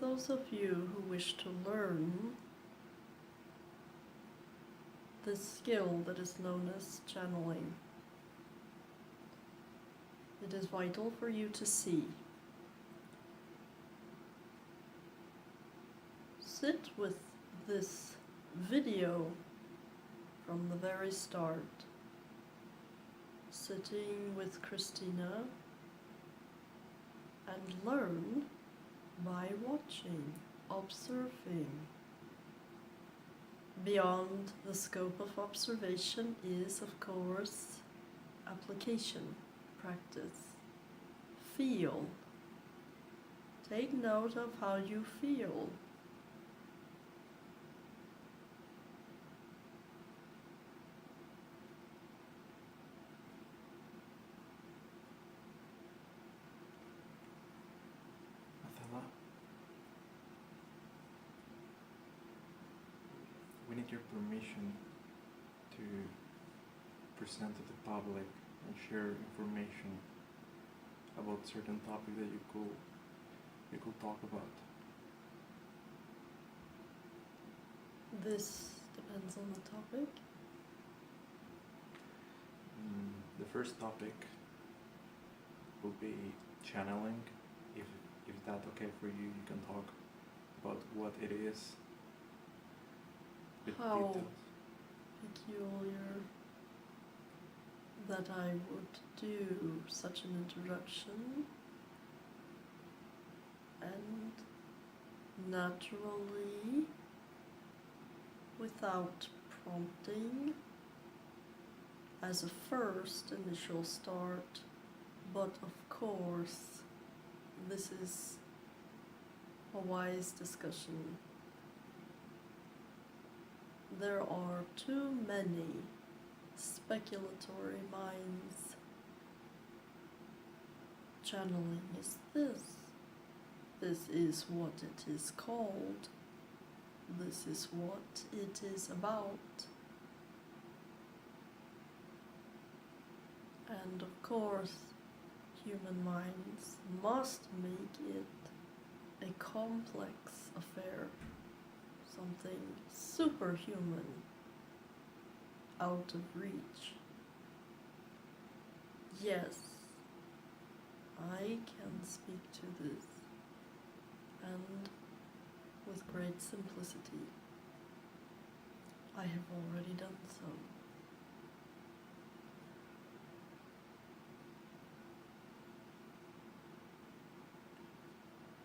those of you who wish to learn this skill that is known as channeling, it is vital for you to see. Sit with this video from the very start, sitting with Christina, and learn by watching, observing. Beyond the scope of observation is, of course, application, practice. Feel. Take note of how you feel. Athella, we need your permission to present to the public and share information about certain topic that you could talk about. This depends on the topic. The first topic will be channeling. If that's okay for you, you can talk about what it is. With How details. peculiar that I would do such an introduction and naturally, without prompting, as a first initial start, but of course this is a wise discussion. There are too many speculatory minds. Channeling is this. This is what it is called. This is what it is about. And of course, human minds must make it a complex affair, something superhuman, out of reach. Yes, I can speak to this, and with great simplicity. I have already done so.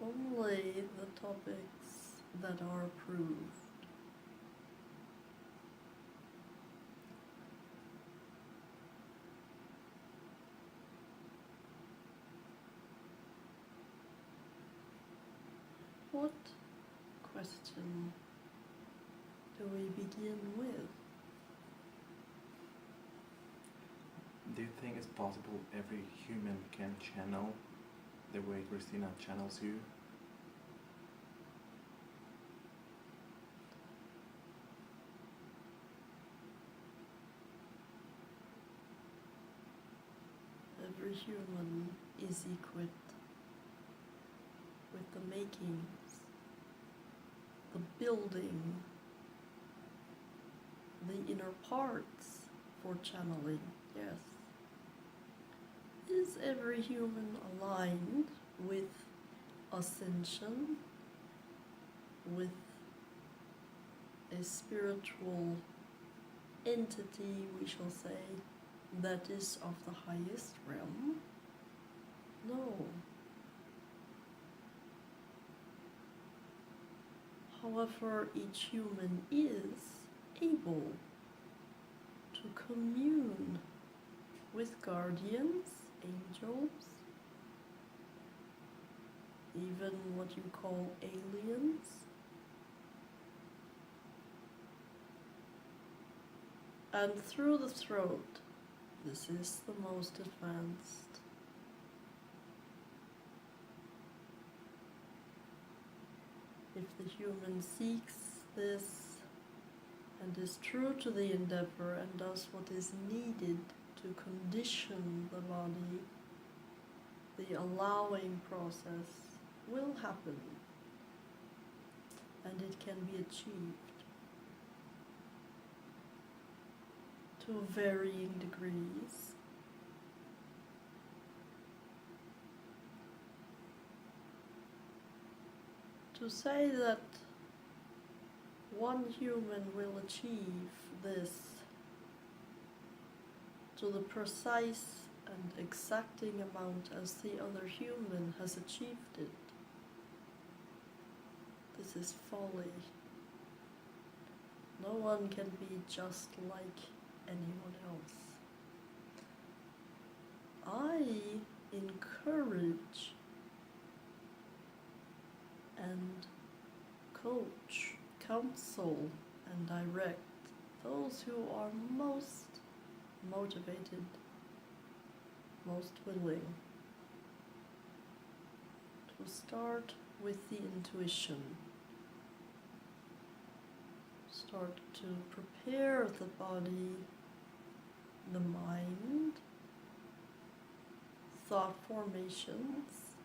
Only the topics that are approved. What question do we begin with? Do you think it's possible every human can channel the way Christina channels you? Every human is equipped with the makings, the building, the inner parts for channeling, yes. Is every human aligned with ascension, with a spiritual entity, we shall say, that is of the highest realm? No. However, each human is able to commune with guardians, angels, even what you call aliens. And through the throat, this is the most advanced. If the human seeks this and is true to the endeavor and does what is needed to condition the body, the allowing process will happen. and it can be achieved to varying degrees. To say that one human will achieve this to the precise and exacting amount as the other human has achieved it, this is folly. No one can be just like anyone else. I encourage and coach, counsel, and direct those who are most motivated, most willing to start with the intuition. Start to prepare the body, the mind, thought formations,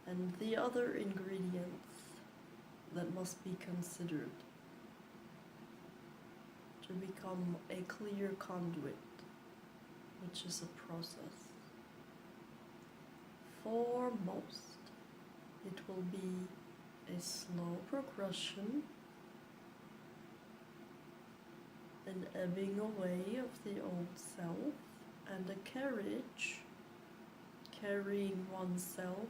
and the other ingredients that must be considered to become a clear conduit, which is a process. For most, it will be a slow progression, an ebbing away of the old self, and a carriage, carrying oneself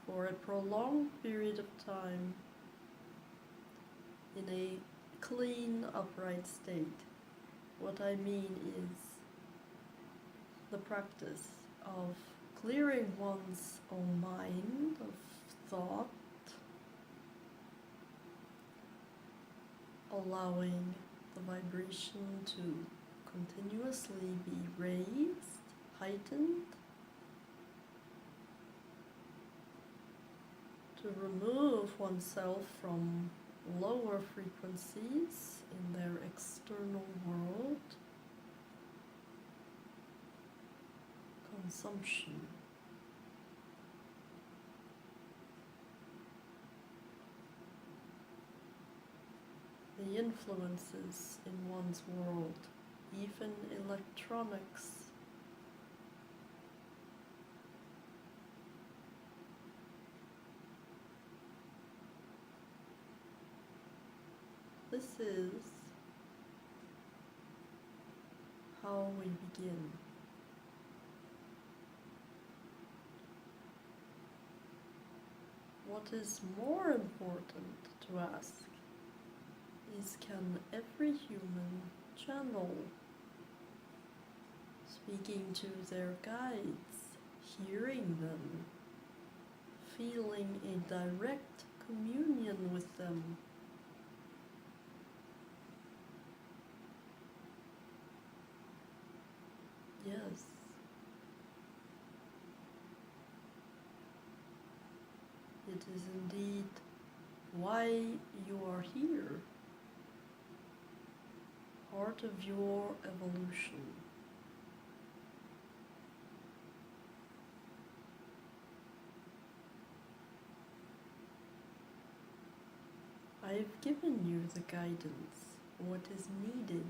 for a prolonged period of time in a clean, upright state. What I mean is the practice of clearing one's own mind of thought, allowing the vibration to continuously be raised, heightened, to remove oneself from lower frequencies in their external world, consumption. The influences in one's world, even electronics, this is how we begin. What is more important to ask is, can every human channel speaking to their guides, hearing them, feeling a direct communion with them? Yes. It is indeed why you are here, part of your evolution. I've given you the guidance, what is needed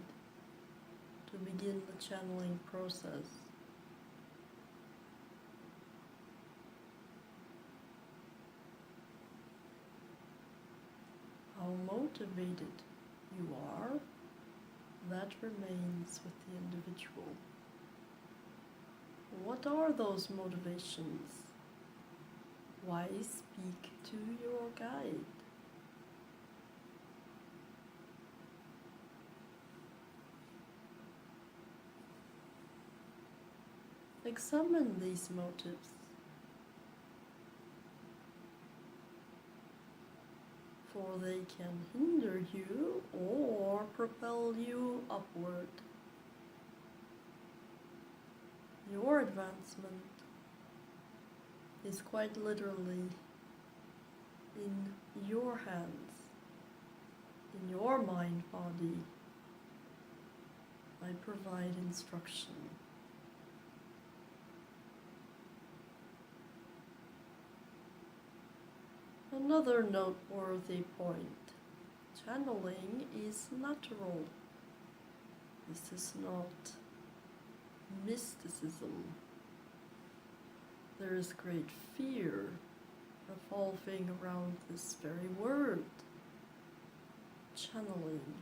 to begin the channeling process. How motivated you are, that remains with the individual. What are those motivations? Why speak to your guide? Examine these motives. For they can hinder you or propel you upward. Your advancement is quite literally in your hands, in your mind body. I provide instruction. Another noteworthy point: channeling is natural. This is not mysticism. There is great fear revolving around this very word, channeling.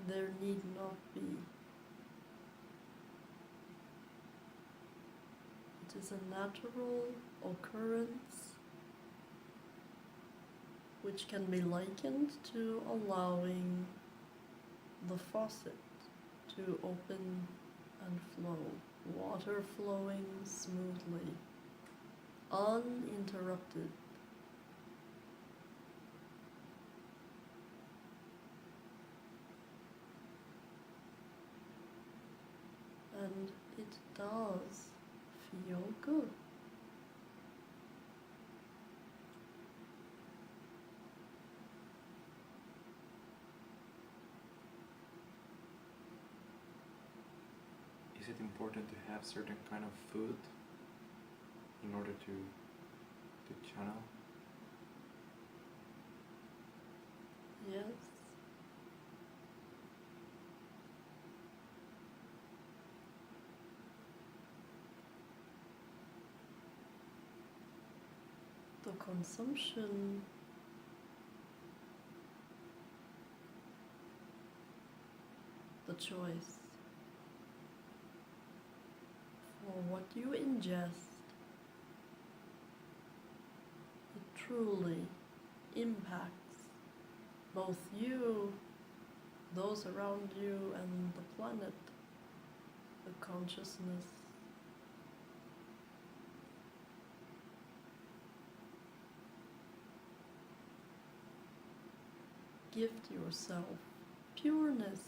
There need not be. It is a natural occurrence which can be likened to allowing the faucet to open and flow, water flowing smoothly, uninterrupted. And it does feel good. Is it important to have certain kind of food in order to channel? Yes. The consumption the choice for what you ingest, it truly impacts both you, those around you, and the planet, the consciousness. Gift yourself pureness.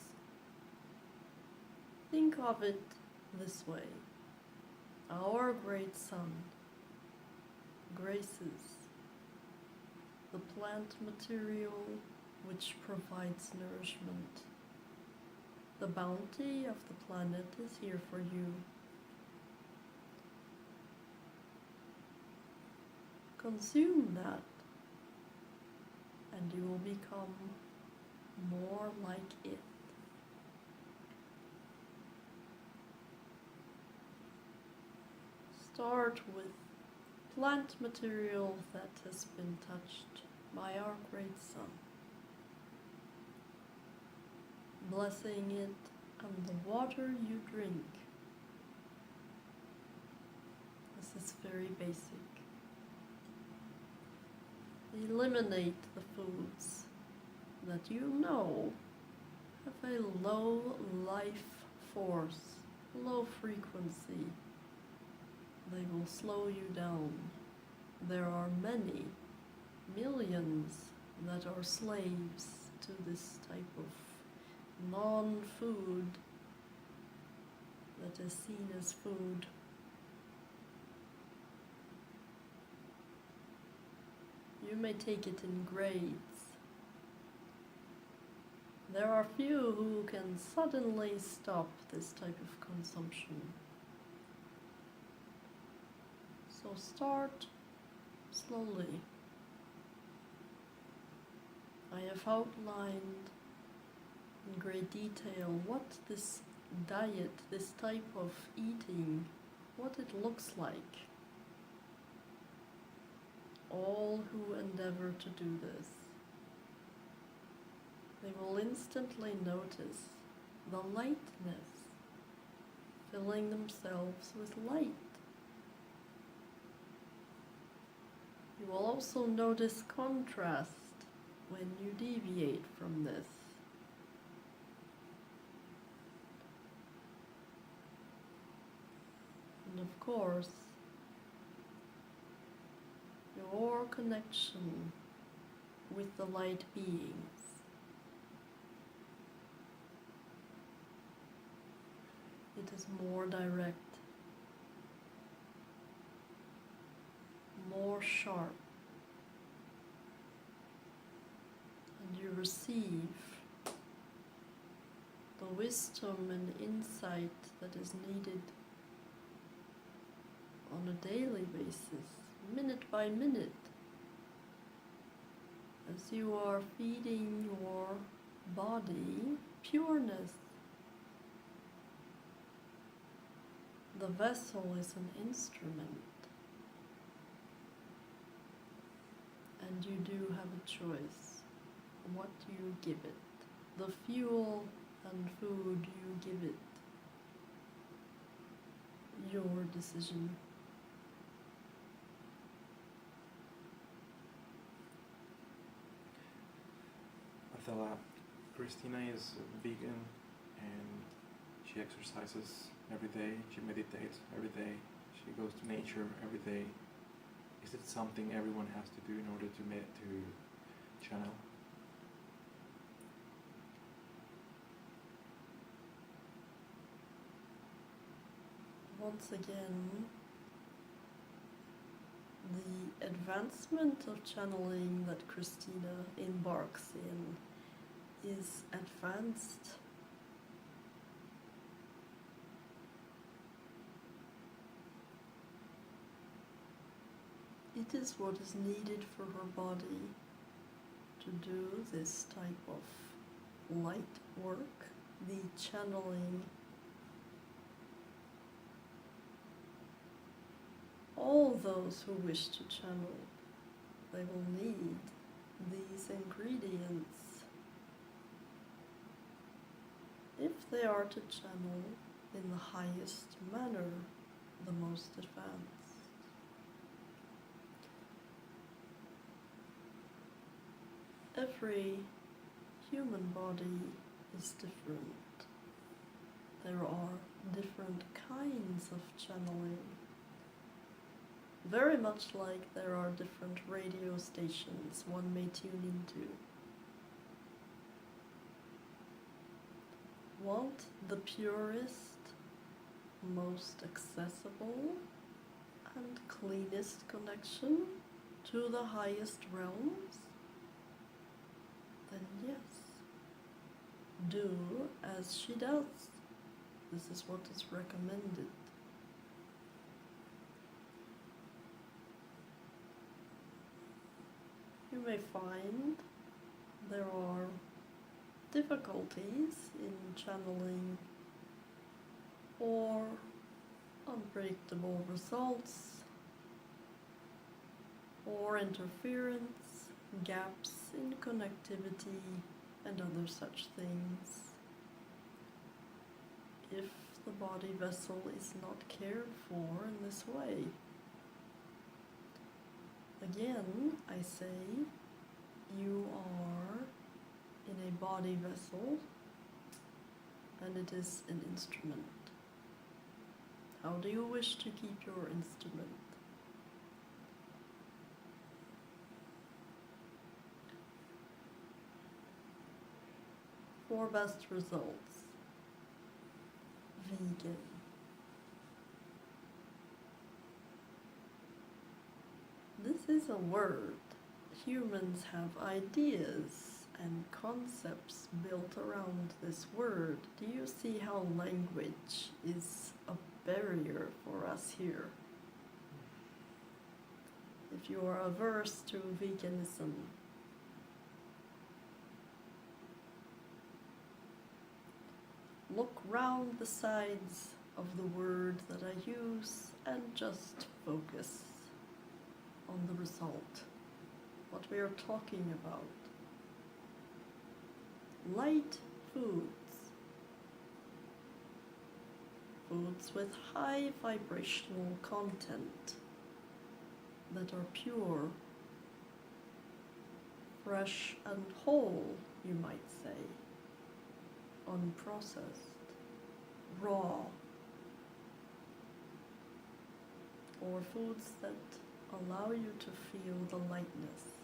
Think of it this way. Our great sun graces the plant material which provides nourishment. The bounty of the planet is here for you. Consume that, and you will become more like it. Start with plant material that has been touched by our great sun, blessing it and the water you drink. This is very basic. Eliminate the foods that you know have a low life force, low frequency. They will slow you down. There are many, millions, that are slaves to this type of non-food that is seen as food. You may take it in grades. There are few who can suddenly stop this type of consumption. So start slowly. I have outlined in great detail what this diet, this type of eating, what it looks like. All who endeavor to do this, they will instantly notice the lightness, filling themselves with light. You will also notice contrast when you deviate from this. And of course, your connection with the light beings. It is more direct, more sharp, and you receive the wisdom and insight that is needed on a daily basis minute by minute, as you are feeding your body pureness. The vessel is an instrument, and you do have a choice what you give it, the fuel and food you give it. Your decision. Athella, Christina is vegan and she exercises every day, she meditates every day, she goes to nature every day. Is it something everyone has to do in order to channel? Once again, the advancement of channeling that Christina embarks in is advanced. It is what is needed for her body to do this type of light work, the channeling. All those who wish to channel, they will need these ingredients if they are to channel in the highest manner, the most advanced. Every human body is different. There are different kinds of channeling. Very much like there are different radio stations one may tune into. Want the purest, most accessible and cleanest connection to the highest realms? Then yes, do as she does. This is what is recommended. You may find there are difficulties in channeling or unpredictable results or interference, gaps in connectivity and other such things. If the body vessel is not cared for in this way. Again, I say, you are in a body vessel and it is an instrument. How do you wish to keep your instrument? For best results, vegan. This is a word. Humans have ideas and concepts built around this word. Do you see how language is a barrier for us here? If you are averse to veganism, look round the sides of the word that I use and just focus on the result, what we are talking about. Light foods, foods with high vibrational content that are pure, fresh and whole, you might say, unprocessed, raw, or foods that allow you to feel the lightness